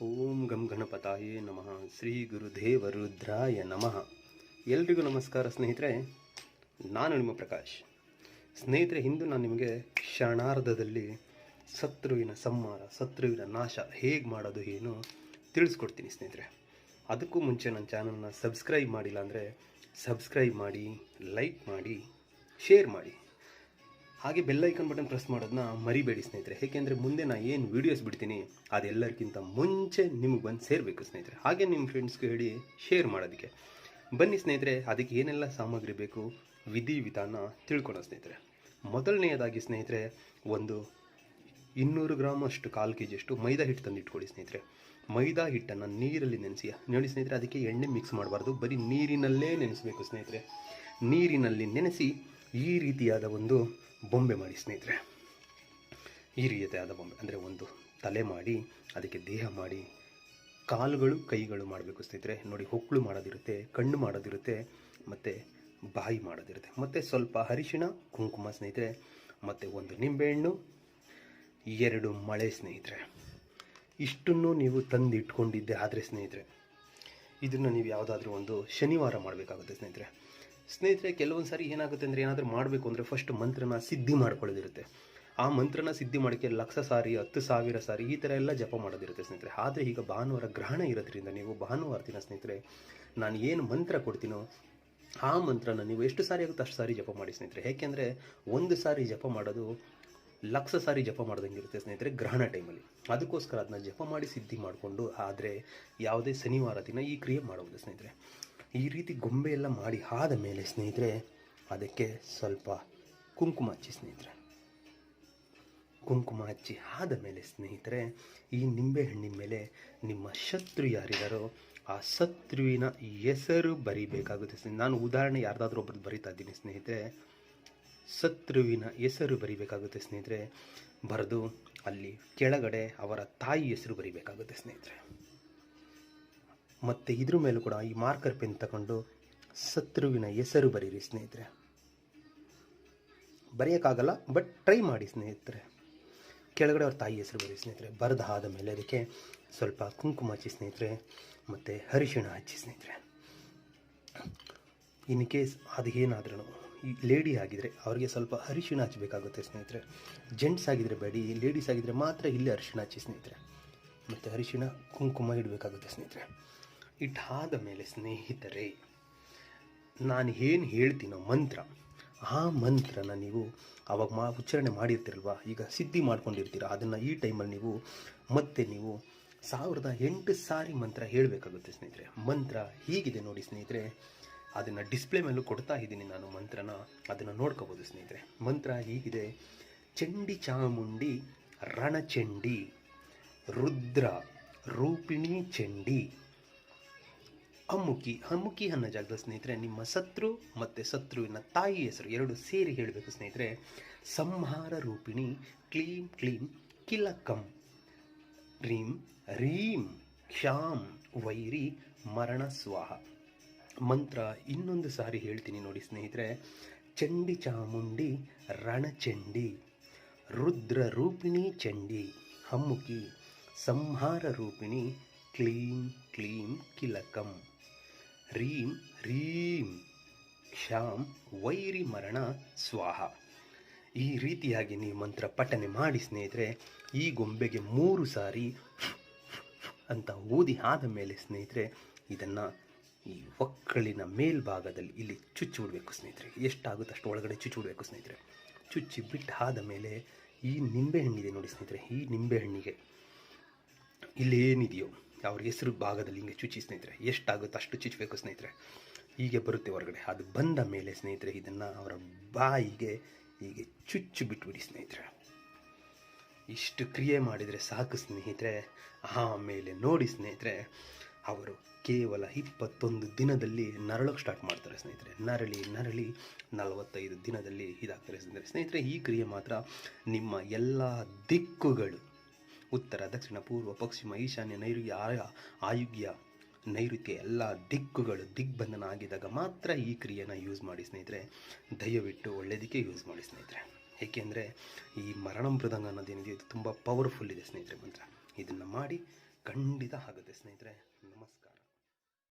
ಓಂ ಗಂ ಗಣಪತಾಯೇ ನಮಃ. ಶ್ರೀ ಗುರುದೇವ ರುದ್ರಾಯ ನಮಃ. ಎಲ್ರಿಗೂ ನಮಸ್ಕಾರ ಸ್ನೇಹಿತರೆ. ನಾನು ನಿಮ್ಮ ಪ್ರಕಾಶ್. ಸ್ನೇಹಿತರೆ, ಇಂದು ನಾನು ನಿಮಗೆ ಕ್ಷಣಾರ್ಧದಲ್ಲಿ ಶತ್ರುವಿನ ಸಂಹಾರ, ಶತ್ರುವಿನ ನಾಶ ಹೇಗೆ ಮಾಡೋದು ಏನು ತಿಳಿಸ್ಕೊಡ್ತೀನಿ ಸ್ನೇಹಿತರೆ. ಅದಕ್ಕೂ ಮುಂಚೆ ನನ್ನ ಚಾನಲ್ನ ಸಬ್ಸ್ಕ್ರೈಬ್ ಮಾಡಿಲ್ಲ ಅಂದರೆ ಸಬ್ಸ್ಕ್ರೈಬ್ ಮಾಡಿ, ಲೈಕ್ ಮಾಡಿ, ಶೇರ್ ಮಾಡಿ, ಹಾಗೆ ಬೆಲ್ ಐಕಾನ್ ಬಟನ್ ಪ್ರೆಸ್ ಮಾಡೋದನ್ನ ಮರಿಬೇಡಿ ಸ್ನೇಹಿತರೆ. ಏಕೆಂದರೆ ಮುಂದೆ ನಾನು ಏನು ವೀಡಿಯೋಸ್ ಬಿಡ್ತೀನಿ ಅದೆಲ್ಲರಿಗಿಂತ ಮುಂಚೆ ನಿಮಗೆ ಬಂದು ಸೇರಬೇಕು ಸ್ನೇಹಿತರೆ. ಹಾಗೆ ನಿಮ್ಮ ಫ್ರೆಂಡ್ಸ್ಗೆ ಹೇಳಿ ಶೇರ್ ಮಾಡೋದಕ್ಕೆ. ಬನ್ನಿ ಸ್ನೇಹಿತರೆ, ಅದಕ್ಕೆ ಏನೆಲ್ಲ ಸಾಮಗ್ರಿ ಬೇಕು ವಿಧಾನ ತಿಳ್ಕೊಳ್ಳೋ ಸ್ನೇಹಿತರೆ. ಮೊದಲನೆಯದಾಗಿ ಸ್ನೇಹಿತರೆ, ಒಂದು 200 ಗ್ರಾಮ್ ಅಷ್ಟು, 1/4 kg ಅಷ್ಟು ಮೈದಾ ಹಿಟ್ಟು ತಂದು ಇಟ್ಕೊಳ್ಳಿ ಸ್ನೇಹಿತರೆ. ಮೈದಾ ಹಿಟ್ಟನ್ನು ನೀರಲ್ಲಿ ನೆನೆಸಿ ನೋಡಿ ಸ್ನೇಹಿತರೆ. ಅದಕ್ಕೆ ಎಣ್ಣೆ ಮಿಕ್ಸ್ ಮಾಡಬಾರ್ದು, ಬರೀ ನೀರಿನಲ್ಲೇ ನೆನೆಸಬೇಕು ಸ್ನೇಹಿತರೆ. ನೀರಿನಲ್ಲಿ ನೆನೆಸಿ ಈ ರೀತಿಯಾದ ಒಂದು ಬೊಂಬೆ ಮಾಡಿ ಸ್ನೇಹಿತರೆ. ಈ ರೀತಿಯಾದ ಬೊಂಬೆ ಅಂದರೆ ಒಂದು ತಲೆ ಮಾಡಿ, ಅದಕ್ಕೆ ದೇಹ ಮಾಡಿ, ಕಾಲುಗಳು ಕೈಗಳು ಮಾಡಬೇಕು ಸ್ನೇಹಿತರೆ. ನೋಡಿ, ಹೊಕ್ಕಳು ಮಾಡೋದಿರುತ್ತೆ, ಕಣ್ಣು ಮಾಡೋದಿರುತ್ತೆ, ಮತ್ತು ಬಾಯಿ ಮಾಡೋದಿರುತ್ತೆ, ಮತ್ತು ಸ್ವಲ್ಪ ಅರಿಶಿಣ ಕುಂಕುಮ ಸ್ನೇಹಿತರೆ, ಮತ್ತು ಒಂದು ನಿಂಬೆಹಣ್ಣು, 2 ಮಳೆ ಸ್ನೇಹಿತರೆ. ಇಷ್ಟನ್ನು ನೀವು ತಂದು ಇಟ್ಕೊಂಡಿದ್ದೆ ಆದರೆ ಸ್ನೇಹಿತರೆ, ಇದನ್ನು ನೀವು ಯಾವುದಾದ್ರೂ ಒಂದು ಶನಿವಾರ ಮಾಡಬೇಕಾಗುತ್ತೆ ಸ್ನೇಹಿತರೆ. ಕೆಲವೊಂದು ಸಾರಿ ಏನಾಗುತ್ತೆ ಅಂದರೆ, ಏನಾದರೂ ಮಾಡಬೇಕು ಅಂದರೆ ಫಸ್ಟ್ ಮಂತ್ರನ ಸಿದ್ಧಿ ಮಾಡ್ಕೊಳ್ಳೋದಿರುತ್ತೆ. ಆ ಮಂತ್ರನ ಸಿದ್ಧಿ ಮಾಡೋಕ್ಕೆ 1,00,000 ಸಾರಿ, 10,000 ಸಾರಿ ಈ ಥರ ಎಲ್ಲ ಜಪ ಮಾಡೋದಿರುತ್ತೆ ಸ್ನೇಹಿತರೆ. ಆದರೆ ಈಗ ಭಾನುವಾರ ಗ್ರಹಣ ಇರೋದ್ರಿಂದ ನೀವು ಭಾನುವಾರ ದಿನ ಸ್ನೇಹಿತರೆ, ನಾನು ಏನು ಮಂತ್ರ ಕೊಡ್ತೀನೋ ಆ ಮಂತ್ರನ ನೀವು ಎಷ್ಟು ಸಾರಿ ಆಗುತ್ತೋ ಅಷ್ಟು ಸಾರಿ ಜಪ ಮಾಡಿ ಸ್ನೇಹಿತರೆ. ಏಕೆಂದರೆ ಒಂದು ಸಾರಿ ಜಪ ಮಾಡೋದು 1,00,000 ಸಾರಿ ಜಪ ಮಾಡ್ದಂಗೆ ಇರುತ್ತೆ ಸ್ನೇಹಿತರೆ ಗ್ರಹಣ ಟೈಮಲ್ಲಿ. ಅದಕ್ಕೋಸ್ಕರ ಅದನ್ನ ಜಪ ಮಾಡಿ ಸಿದ್ಧಿ ಮಾಡಿಕೊಂಡು, ಆದರೆ ಯಾವುದೇ ಶನಿವಾರ ದಿನ ಈ ಕ್ರಿಯೆ ಮಾಡುವುದು ಸ್ನೇಹಿತರೆ. ಈ ರೀತಿ ಗೊಂಬೆ ಎಲ್ಲ ಮಾಡಿ ಆದ ಮೇಲೆ ಸ್ನೇಹಿತರೆ, ಅದಕ್ಕೆ ಸ್ವಲ್ಪ ಕುಂಕುಮ ಹಚ್ಚಿ ಸ್ನೇಹಿತರೆ. ಕುಂಕುಮ ಹಚ್ಚಿ ಆದ ಮೇಲೆ ಸ್ನೇಹಿತರೆ, ಈ ನಿಂಬೆಹಣ್ಣಿನ ಮೇಲೆ ನಿಮ್ಮ ಶತ್ರು ಯಾರಿದ್ದಾರೋ ಆ ಶತ್ರುವಿನ ಹೆಸರು ಬರಿಬೇಕಾಗುತ್ತೆ. ನಾನು ಉದಾಹರಣೆ ಯಾರ್ದಾದ್ರೂ ಒಬ್ಬರು ಬರಿತಾ ಇದ್ದೀನಿ ಸ್ನೇಹಿತರೆ. ಶತ್ರುವಿನ ಹೆಸರು ಬರಿಬೇಕಾಗುತ್ತೆ ಸ್ನೇಹಿತರೆ. ಬರೆದು ಅಲ್ಲಿ ಕೆಳಗಡೆ ಅವರ ತಾಯಿ ಹೆಸರು ಬರಿಬೇಕಾಗುತ್ತೆ ಸ್ನೇಹಿತರೆ. ಮತ್ತು ಇದ್ರ ಮೇಲೂ ಕೂಡ ಈ ಮಾರ್ಕರ್ ಪೆನ್ ತಗೊಂಡು ಶತ್ರುವಿನ ಹೆಸರು ಬರೀರಿ ಸ್ನೇಹಿತರೆ. ಬರೆಯೋಕ್ಕಾಗಲ್ಲ, ಬಟ್ ಟ್ರೈ ಮಾಡಿ ಸ್ನೇಹಿತರೆ. ಕೆಳಗಡೆ ಅವ್ರ ತಾಯಿ ಹೆಸರು ಬರೀ ಸ್ನೇಹಿತರೆ. ಬರೆದಾದ ಮೇಲೆ ಅದಕ್ಕೆ ಸ್ವಲ್ಪ ಕುಂಕುಮ ಹಚ್ಚಿ ಸ್ನೇಹಿತರೆ, ಮತ್ತು ಅರಿಶಿಣ ಹಚ್ಚಿ ಸ್ನೇಹಿತರೆ. ಇನ್ ಕೇಸ್ ಅದು ಏನಾದ್ರೂ ಈ ಲೇಡಿ ಆಗಿದ್ದರೆ ಅವ್ರಿಗೆ ಸ್ವಲ್ಪ ಅರಿಶಿಣ ಹಚ್ಚಬೇಕಾಗುತ್ತೆ ಸ್ನೇಹಿತರೆ. ಜೆಂಟ್ಸ್ ಆಗಿದ್ದರೆ ಬೇಡಿ, ಲೇಡೀಸ್ ಆಗಿದ್ದರೆ ಮಾತ್ರ ಇಲ್ಲಿ ಅರಿಶಿಣ ಹಚ್ಚಿ ಸ್ನೇಹಿತರೆ. ಮತ್ತು ಅರಿಶಿಣ ಕುಂಕುಮ ಇಡಬೇಕಾಗುತ್ತೆ ಸ್ನೇಹಿತರೆ. ಇಟ್ಟಾದ ಮೇಲೆ ಸ್ನೇಹಿತರೆ, ನಾನು ಏನು ಹೇಳ್ತೀನೋ ಮಂತ್ರ, ಆ ಮಂತ್ರನ ನೀವು ಆವಾಗ ಉಚ್ಚಾರಣೆ ಮಾಡಿರ್ತೀರಲ್ವ, ಈಗ ಸಿದ್ಧಿ ಮಾಡ್ಕೊಂಡಿರ್ತೀರ, ಅದನ್ನು ಈ ಟೈಮಲ್ಲಿ ನೀವು 1008 ಸಾರಿ ಮಂತ್ರ ಹೇಳಬೇಕಾಗುತ್ತೆ ಸ್ನೇಹಿತರೆ. ಮಂತ್ರ ಹೀಗಿದೆ ನೋಡಿ ಸ್ನೇಹಿತರೆ. ಅದನ್ನು ಡಿಸ್ಪ್ಲೇ ಮೇಲೂ ಕೊಡ್ತಾ ಇದ್ದೀನಿ ನಾನು ಮಂತ್ರನ, ಅದನ್ನು ನೋಡ್ಕೋಬೋದು ಸ್ನೇಹಿತರೆ. ಮಂತ್ರ ಹೀಗಿದೆ: ಚಂಡಿ ಚಾಮುಂಡಿ ರಣಚಂಡಿ ರುದ್ರ ರೂಪಿಣಿ ಚಂಡಿ ಅಮ್ಮುಕಿ. ಅಮ್ಮುಕಿ ಅನ್ನೋ ಜಾಗದ ಸ್ನೇಹಿತರೆ ನಿಮ್ಮ ಶತ್ರು ಮತ್ತು ಶತ್ರುವಿನ ತಾಯಿ ಹೆಸರು 2 ಸೇರಿ ಹೇಳಬೇಕು ಸ್ನೇಹಿತರೆ. ಸಂಹಾರ ರೂಪಿಣಿ ಕ್ಲೀಂ ಕ್ಲೀಂ ಕಿಲಕಂ ರೀಂ ರೀಂ ಕ್ಷಾಂ ವೈರಿ ಮರಣ ಸ್ವಾಹ. ಮಂತ್ರ ಇನ್ನೊಂದು ಸಾರಿ ಹೇಳ್ತೀನಿ ನೋಡಿ ಸ್ನೇಹಿತರೆ. ಚಂಡಿ ಚಾಮುಂಡಿ ರಣಚಂಡಿ ರುದ್ರ ರೂಪಿಣಿ ಚಂಡಿ ಅಮ್ಮುಕಿ ಸಂಹಾರ ರೂಪಿಣಿ ಕ್ಲೀಂ ಕ್ಲೀಂ ಕಿಲಕಂ ರೀಂ ರೀಂ ಕ್ಷಾಂ ವೈರಿ ಮರಣ ಸ್ವಾಹ. ಈ ರೀತಿಯಾಗಿ ನೀವು ಮಂತ್ರ ಪಠನೆ ಮಾಡಿ ಸ್ನೇಹಿತರೆ. ಈ ಗೊಂಬೆಗೆ 3 ಸಾರಿ ಅಂತ ಊದಿ ಆದ ಮೇಲೆ ಸ್ನೇಹಿತರೆ, ಇದನ್ನು ಈ ಒಕ್ಕಳಿನ ಮೇಲ್ಭಾಗದಲ್ಲಿ ಇಲ್ಲಿ ಚುಚ್ಚಿ ಬಿಡಬೇಕು ಸ್ನೇಹಿತರೆ. ಎಷ್ಟಾಗುತ್ತೆ ಅಷ್ಟು ಒಳಗಡೆ ಚುಚ್ಚಿ ಬಿಡಬೇಕು ಸ್ನೇಹಿತರೆ. ಚುಚ್ಚಿ ಬಿಟ್ಟು ಆದ ಮೇಲೆ ಈ ನಿಂಬೆಹಣ್ಣಿದೆ ನೋಡಿ ಸ್ನೇಹಿತರೆ, ಈ ನಿಂಬೆಹಣ್ಣಿಗೆ ಇಲ್ಲೇನಿದೆಯೋ ಅವ್ರ ಹೆಸರು ಭಾಗದಲ್ಲಿ ಹಿಂಗೆ ಚುಚ್ಚಿ ಸ್ನೇಹಿತರೆ. ಎಷ್ಟಾಗುತ್ತೆ ಅಷ್ಟು ಚುಚ್ಚಬೇಕು ಸ್ನೇಹಿತರೆ. ಹೀಗೆ ಬರುತ್ತೆ ಹೊರಗಡೆ. ಅದು ಬಂದ ಮೇಲೆ ಸ್ನೇಹಿತರೆ, ಇದನ್ನು ಅವರ ಬಾಯಿಗೆ ಹೀಗೆ ಚುಚ್ಚು ಬಿಟ್ಬಿಡಿ ಸ್ನೇಹಿತರೆ. ಇಷ್ಟು ಕ್ರಿಯೆ ಮಾಡಿದರೆ ಸಾಕು ಸ್ನೇಹಿತರೆ. ಆಮೇಲೆ ನೋಡಿ ಸ್ನೇಹಿತರೆ, ಅವರು ಕೇವಲ 21 ದಿನದಲ್ಲಿ ನರಳೋಕ್ಕೆ ಸ್ಟಾರ್ಟ್ ಮಾಡ್ತಾರೆ ಸ್ನೇಹಿತರೆ. ನರಳಿ 45 ದಿನದಲ್ಲಿ ಇದಾಗ್ತಾರೆ ಸ್ನೇಹಿತರೆ. ಈ ಕ್ರಿಯೆ ಮಾತ್ರ ನಿಮ್ಮ ಎಲ್ಲ ದಿಕ್ಕುಗಳು, ಉತ್ತರ, ದಕ್ಷಿಣ, ಪೂರ್ವ, ಪಶ್ಚಿಮ, ಈಶಾನ್ಯ, ನೈಋತ್ಯ, ಆಯುಗ್ಯ, ನೈಋತ್ಯ ಎಲ್ಲ ದಿಕ್ಕುಗಳು ದಿಗ್ಬಂಧನ ಆಗಿದಾಗ ಮಾತ್ರ ಈ ಕ್ರಿಯೆನ ಯೂಸ್ ಮಾಡಿ ಸ್ನೇಹಿತರೆ. ದಯವಿಟ್ಟು ಒಳ್ಳೆಯದಕ್ಕೆ ಯೂಸ್ ಮಾಡಿ ಸ್ನೇಹಿತರೆ. ಏಕೆಂದರೆ ಈ ಮರಣ ಮೃದಂಗ ಅನ್ನೋದೇನಿದೆ ಇದು ತುಂಬ ಪವರ್ಫುಲ್ ಇದೆ ಸ್ನೇಹಿತರೆ ಮಂತ್ರ. ಇದನ್ನು ಮಾಡಿ ಖಂಡಿತ ಆಗುತ್ತೆ ಸ್ನೇಹಿತರೆ. ನಮಸ್ಕಾರ.